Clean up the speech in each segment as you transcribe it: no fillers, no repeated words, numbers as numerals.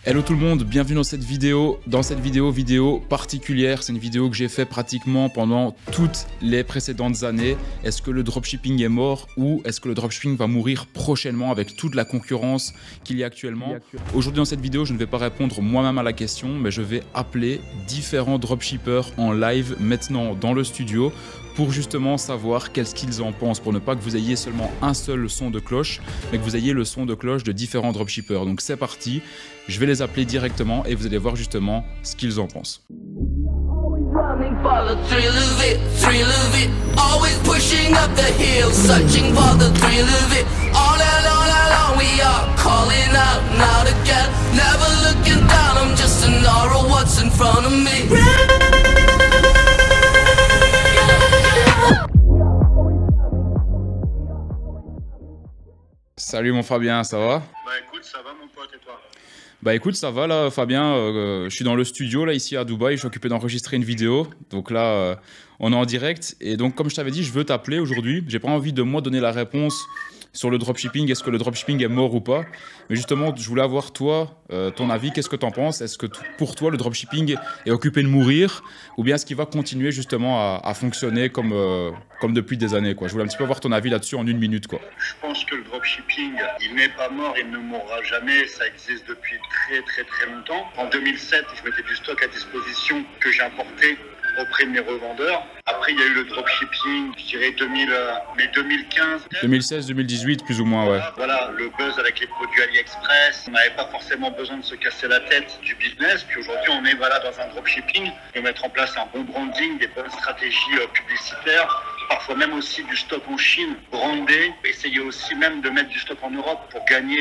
Hello tout le monde, bienvenue dans cette vidéo. Vidéo particulière, c'est une vidéo que j'ai fait pratiquement pendant toutes les précédentes années. Est-ce que le dropshipping est mort ou est-ce que le dropshipping va mourir prochainement avec toute la concurrence qu'il y a actuellement? Aujourd'hui dans cette vidéo, je ne vais pas répondre moi-même à la question, mais je vais appeler différents dropshippers en live maintenant dans le studio pour justement savoir qu'est-ce qu'ils en pensent, pour ne pas que vous ayez seulement un seul son de cloche, mais que vous ayez le son de cloche de différents dropshippers. Donc c'est parti, je vais les appeler directement et vous allez voir justement ce qu'ils en pensent. Salut mon Fabien, ça va? Bah écoute, ça va mon pote et toi? Bah écoute, ça va là Fabien, je suis dans le studio là ici à Dubaï, je suis occupé d'enregistrer une vidéo, donc là on est en direct et donc comme je t'avais dit, je veux t'appeler aujourd'hui, j'ai pas envie de moi donner la réponse sur le dropshipping, est-ce que le dropshipping est mort ou pas, mais justement je voulais avoir toi, ton avis, qu'est-ce que tu en penses, est-ce que pour toi le dropshipping est occupé de mourir ou bien est-ce qu'il va continuer justement à fonctionner comme depuis des années quoi. Je voulais un petit peu avoir ton avis là-dessus en une minute quoi. Je pense que le dropshipping, il n'est pas mort, il ne mourra jamais, ça existe depuis très longtemps. En 2007, je mettais du stock à disposition que j'ai importé auprès de mes revendeurs. Après, il y a eu le dropshipping, je dirais 2015. 2016-2018 plus ou moins, ouais. Voilà, le buzz avec les produits AliExpress. On n'avait pas forcément besoin de se casser la tête du business. Puis aujourd'hui, on est dans un dropshipping. On peut mettre en place un bon branding, des bonnes stratégies publicitaires. Parfois même aussi du stock en Chine, brandé, essayer aussi même de mettre du stock en Europe pour gagner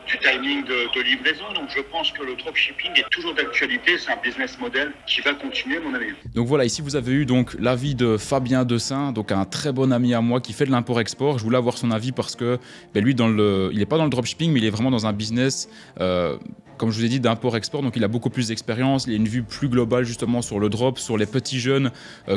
du timing de livraison. Donc je pense que le dropshipping est toujours d'actualité, c'est un business model qui va continuer à mon avis. Donc voilà, ici vous avez eu donc l'avis de Fabien Dessin, donc un très bon ami à moi qui fait de l'import-export. Je voulais avoir son avis parce que lui, il n'est pas dans le dropshipping, mais il est vraiment dans un business comme je vous ai dit, d'import-export, donc il a beaucoup plus d'expérience, il a une vue plus globale justement sur le drop, sur les petits jeunes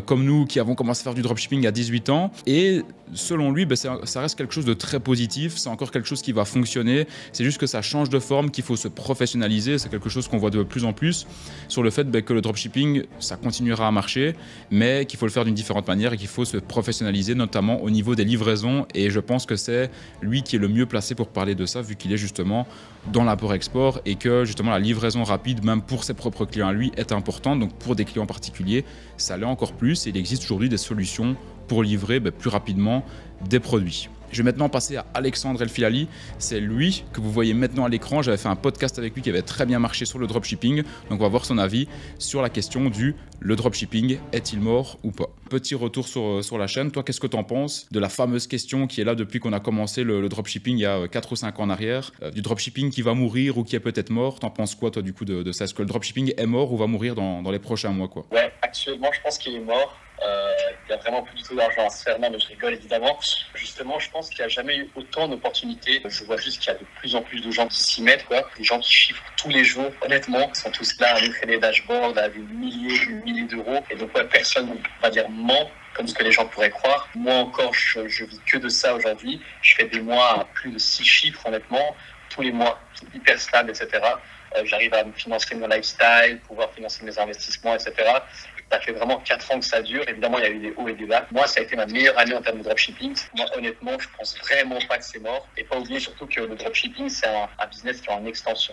comme nous qui avons commencé à faire du dropshipping à 18 ans. Et selon lui, ça reste quelque chose de très positif, c'est encore quelque chose qui va fonctionner, c'est juste que ça change de forme, qu'il faut se professionnaliser, c'est quelque chose qu'on voit de plus en plus sur le fait que le dropshipping, ça continuera à marcher, mais qu'il faut le faire d'une différente manière et qu'il faut se professionnaliser, notamment au niveau des livraisons. Et je pense que c'est lui qui est le mieux placé pour parler de ça, vu qu'il est justement dans l'import-export et que justement la livraison rapide, même pour ses propres clients à lui, est importante. Donc pour des clients particuliers, ça l'est encore plus et il existe aujourd'hui des solutions pour livrer plus rapidement des produits. Je vais maintenant passer à Alexandre El Filali. C'est lui que vous voyez maintenant à l'écran. J'avais fait un podcast avec lui qui avait très bien marché sur le dropshipping. Donc on va voir son avis sur la question le dropshipping est-il mort ou pas. Petit retour sur la chaîne. Toi, qu'est-ce que tu en penses de la fameuse question qui est là depuis qu'on a commencé le dropshipping il y a 4 ou 5 ans en arrière, du dropshipping qui va mourir ou qui est peut-être mort? T'en penses quoi toi du coup de ça? Est-ce que le dropshipping est mort ou va mourir dans les prochains mois quoi? Ouais, actuellement je pense qu'il est mort. Il n'y a vraiment plus du tout d'argent à se faire, non mais je rigole évidemment. Justement, je pense qu'il n'y a jamais eu autant d'opportunités. Je vois juste qu'il y a de plus en plus de gens qui s'y mettent, des gens qui chiffrent tous les jours. Honnêtement, ils sont tous là à créer des dashboards à des milliers d'euros. Et donc personne, on va dire, ment comme ce que les gens pourraient croire. Moi encore, je vis que de ça aujourd'hui. Je fais des mois à plus de 6 chiffres honnêtement, tous les mois, hyper stable, etc. J'arrive à me financer mon lifestyle, pouvoir financer mes investissements, etc. Ça fait vraiment 4 ans que ça dure. Évidemment, il y a eu des hauts et des bas. Moi, ça a été ma meilleure année en termes de dropshipping. Moi, honnêtement, je pense vraiment pas que c'est mort. Et pas oublier surtout que le dropshipping, c'est un business qui est en expansion,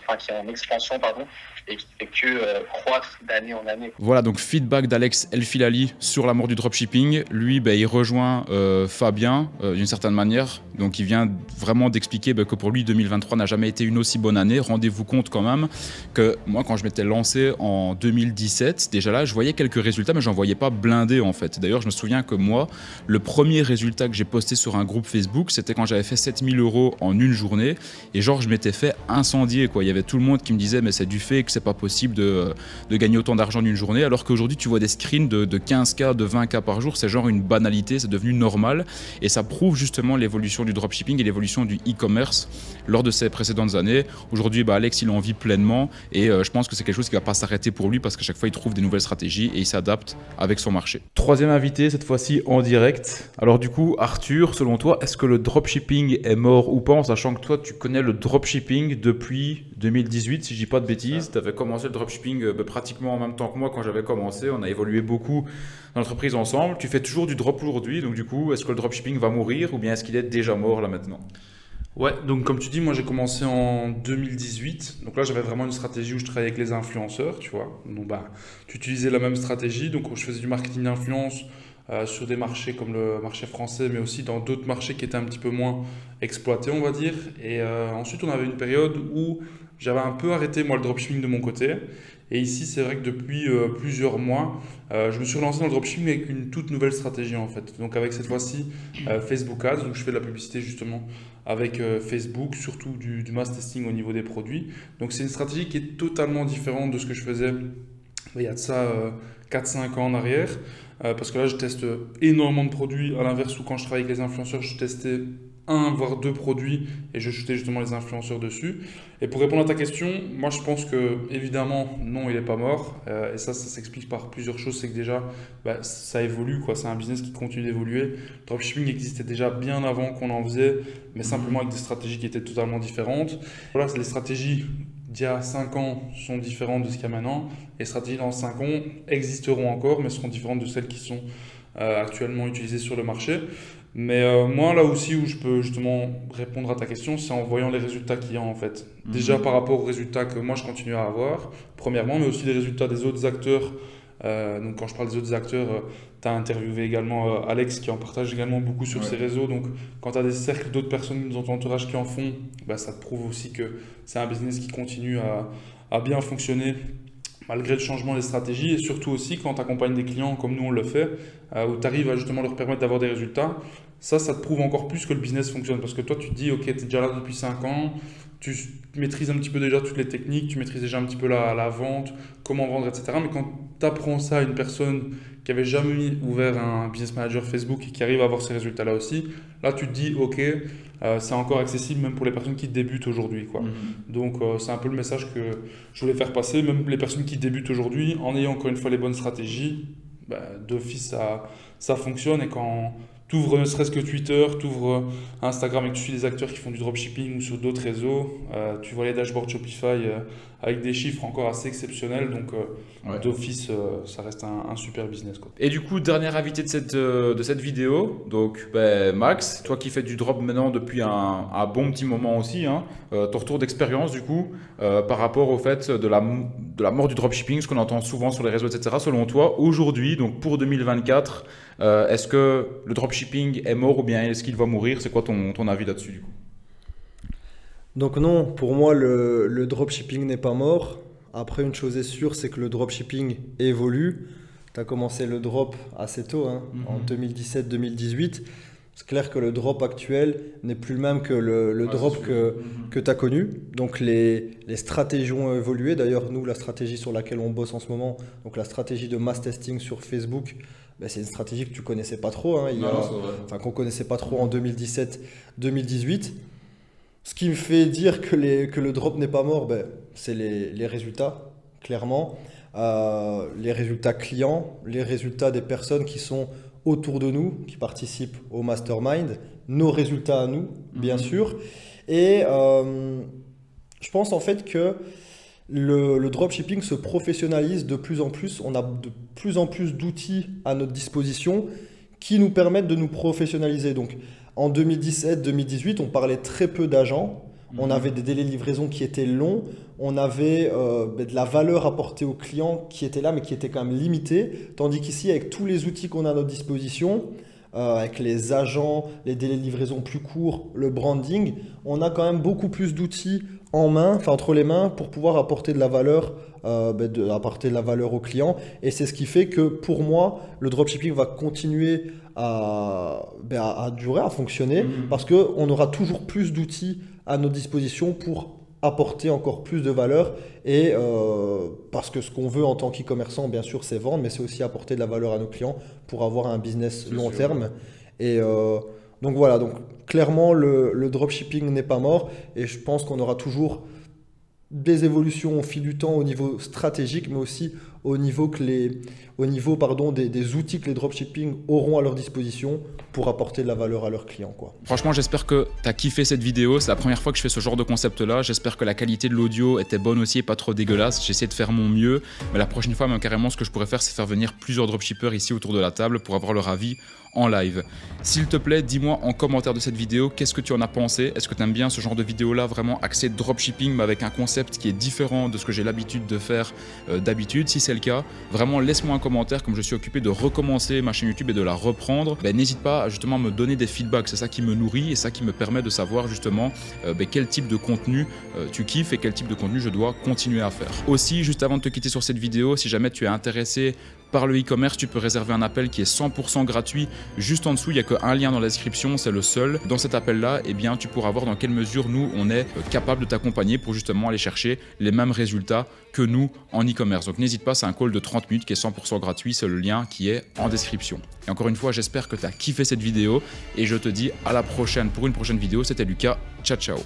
et qui fait que croître d'année en année. Voilà, donc feedback d'Alex El Filali sur la mort du dropshipping. Lui, il rejoint Fabien d'une certaine manière. Donc, il vient vraiment d'expliquer que pour lui, 2023 n'a jamais été une aussi bonne année. Rendez-vous compte quand même que moi, quand je m'étais lancé en 2017, déjà là, je voyais quelques résultats, mais j'en voyais pas blindé en fait. D'ailleurs, je me souviens que moi, le premier résultat que j'ai posté sur un groupe Facebook, c'était quand j'avais fait 7000 € en une journée et genre, je m'étais fait incendier quoi. Il y avait tout le monde qui me disait, mais c'est du fait que c'est pas possible de gagner autant d'argent en une journée, alors qu'aujourd'hui, tu vois des screens de 15K, de 20K par jour, c'est genre une banalité, c'est devenu normal et ça prouve justement l'évolution du dropshipping et l'évolution du e-commerce lors de ces précédentes années. Aujourd'hui, Alex, il en vit pleinement et je pense que c'est quelque chose qui va pas s'arrêter pour lui parce qu'à chaque fois, il trouve des nouvelles stratégies et il s'adapte avec son marché. Troisième invité, cette fois-ci en direct. Alors du coup, Arthur, selon toi, est-ce que le dropshipping est mort ou pas, en sachant que toi, tu connais le dropshipping depuis 2018, si je dis pas de bêtises. Tu avais commencé le dropshipping pratiquement en même temps que moi quand j'avais commencé. On a évolué beaucoup dans l'entreprise ensemble. Tu fais toujours du drop aujourd'hui, donc du coup, est-ce que le dropshipping va mourir ou bien est-ce qu'il est déjà mort là maintenant? Ouais, donc comme tu dis, moi j'ai commencé en 2018. Donc là, j'avais vraiment une stratégie où je travaillais avec les influenceurs, tu vois. Donc tu utilisais la même stratégie. Donc je faisais du marketing d'influence sur des marchés comme le marché français, mais aussi dans d'autres marchés qui étaient un petit peu moins exploités, on va dire. Et ensuite, on avait une période où j'avais un peu arrêté, moi, le dropshipping de mon côté. Et ici, c'est vrai que depuis plusieurs mois, je me suis relancé dans le dropshipping avec une toute nouvelle stratégie en fait. Donc avec cette fois-ci Facebook Ads, où je fais de la publicité justement avec Facebook, surtout du mass testing au niveau des produits. Donc c'est une stratégie qui est totalement différente de ce que je faisais il y a de ça 4-5 ans en arrière. Parce que là, je teste énormément de produits, à l'inverse où quand je travaille avec les influenceurs, je testais un voire deux produits et je shootais justement les influenceurs dessus. Et pour répondre à ta question, moi je pense que évidemment non, il n'est pas mort. Et ça s'explique par plusieurs choses. C'est que déjà ça évolue, quoi. C'est un business qui continue d'évoluer. Le dropshipping existait déjà bien avant qu'on en faisait, mais simplement avec des stratégies qui étaient totalement différentes. Voilà, les stratégies d'il y a 5 ans sont différentes de ce qu'il y a maintenant. Et les stratégies dans 5 ans existeront encore, mais seront différentes de celles qui sont actuellement utilisées sur le marché. Mais moi, là aussi où je peux justement répondre à ta question, c'est en voyant les résultats qu'il y a en fait. Déjà par rapport aux résultats que moi je continue à avoir, premièrement, mais aussi les résultats des autres acteurs. Donc quand je parle des autres acteurs, tu as interviewé également Alex qui en partage également beaucoup sur ses réseaux. Donc quand tu as des cercles d'autres personnes dans ton entourage qui en font, ça te prouve aussi que c'est un business qui continue à bien fonctionner malgré le changement des stratégies, et surtout aussi quand tu accompagnes des clients comme nous on le fait, où tu arrives à justement leur permettre d'avoir des résultats, ça te prouve encore plus que le business fonctionne. Parce que toi, tu te dis, ok, tu es déjà là depuis 5 ans, tu maîtrises un petit peu déjà toutes les techniques, tu maîtrises déjà un petit peu la vente, comment vendre, etc. Mais quand tu apprends ça à une personne qui n'avait jamais ouvert un business manager Facebook et qui arrive à avoir ces résultats-là aussi, là tu te dis, ok, c'est encore accessible même pour les personnes qui débutent aujourd'hui, quoi. Donc c'est un peu le message que je voulais faire passer. Même les personnes qui débutent aujourd'hui, en ayant encore une fois les bonnes stratégies, d'office ça fonctionne. Et quand tu ouvres ne serait-ce que Twitter, tu ouvres Instagram et que tu suis des acteurs qui font du dropshipping ou sur d'autres réseaux, tu vois les dashboards Shopify avec des chiffres encore assez exceptionnels. Donc d'office, ça reste un super business, quoi. Et du coup, dernier invité de cette vidéo, donc Max, toi qui fais du drop maintenant depuis un bon petit moment aussi, hein, ton retour d'expérience du coup par rapport au fait de la mort du dropshipping, ce qu'on entend souvent sur les réseaux, etc. Selon toi, aujourd'hui, donc pour 2024, est-ce que le dropshipping est mort ou bien est-ce qu'il va mourir? C'est quoi ton avis là-dessus du coup? Donc non, pour moi le dropshipping n'est pas mort. Après, une chose est sûre, c'est que le dropshipping évolue. Tu as commencé le drop assez tôt, hein, en 2017-2018. C'est clair que le drop actuel n'est plus le même que le drop que tu as connu. Donc les stratégies ont évolué. D'ailleurs, nous, la stratégie sur laquelle on bosse en ce moment, donc la stratégie de mass testing sur Facebook, c'est une stratégie que tu connaissais pas trop, hein, qu'on connaissait pas trop en 2017-2018. Ce qui me fait dire que le drop n'est pas mort, c'est les résultats, clairement. Les résultats clients, les résultats des personnes qui sont autour de nous, qui participent au mastermind, nos résultats à nous, bien sûr. Et je pense en fait que le dropshipping se professionnalise de plus en plus. On a de plus en plus d'outils à notre disposition qui nous permettent de nous professionnaliser. Donc, en 2017-2018, on parlait très peu d'agents. On avait des délais de livraison qui étaient longs. On avait de la valeur apportée aux clients qui était là, mais qui était quand même limitée. Tandis qu'ici, avec tous les outils qu'on a à notre disposition, avec les agents, les délais de livraison plus courts, le branding, on a quand même beaucoup plus d'outils entre les mains pour pouvoir apporter de la valeur, apporter de la valeur aux clients. Et c'est ce qui fait que pour moi, le dropshipping va continuer à durer, à fonctionner, parce qu'on aura toujours plus d'outils à notre disposition pour apporter encore plus de valeur. Et parce que ce qu'on veut en tant qu'e-commerçant, bien sûr, c'est vendre, mais c'est aussi apporter de la valeur à nos clients pour avoir un business long terme. Et donc voilà, donc clairement le dropshipping n'est pas mort, et je pense qu'on aura toujours des évolutions au fil du temps au niveau stratégique, mais aussi au niveau des outils que les dropshipping auront à leur disposition pour apporter de la valeur à leurs clients, quoi. Franchement, j'espère que tu as kiffé cette vidéo. C'est la première fois que je fais ce genre de concept-là. J'espère que la qualité de l'audio était bonne aussi et pas trop dégueulasse. J'ai essayé de faire mon mieux. Mais la prochaine fois, même carrément, ce que je pourrais faire, c'est faire venir plusieurs dropshippers ici autour de la table pour avoir leur avis en live. S'il te plaît, dis-moi en commentaire de cette vidéo qu'est-ce que tu en as pensé. Est-ce que tu aimes bien ce genre de vidéo là, vraiment axé dropshipping mais avec un concept qui est différent de ce que j'ai l'habitude de faire d'habitude? Si c'est le cas, vraiment laisse-moi un commentaire. Comme je suis occupé de recommencer ma chaîne YouTube et de la reprendre, n'hésite pas justement à me donner des feedbacks. C'est ça qui me nourrit et ça qui me permet de savoir justement quel type de contenu tu kiffes et quel type de contenu je dois continuer à faire. Aussi, juste avant de te quitter sur cette vidéo, si jamais tu es intéressé par le e-commerce, tu peux réserver un appel qui est 100% gratuit. Juste en dessous, il n'y a qu'un lien dans la description, c'est le seul. Dans cet appel-là, eh bien, tu pourras voir dans quelle mesure nous, on est capable de t'accompagner pour justement aller chercher les mêmes résultats que nous en e-commerce. Donc n'hésite pas, c'est un call de 30 minutes qui est 100% gratuit, c'est le lien qui est en description. Et encore une fois, j'espère que tu as kiffé cette vidéo et je te dis à la prochaine pour une prochaine vidéo. C'était Lucas, ciao ciao.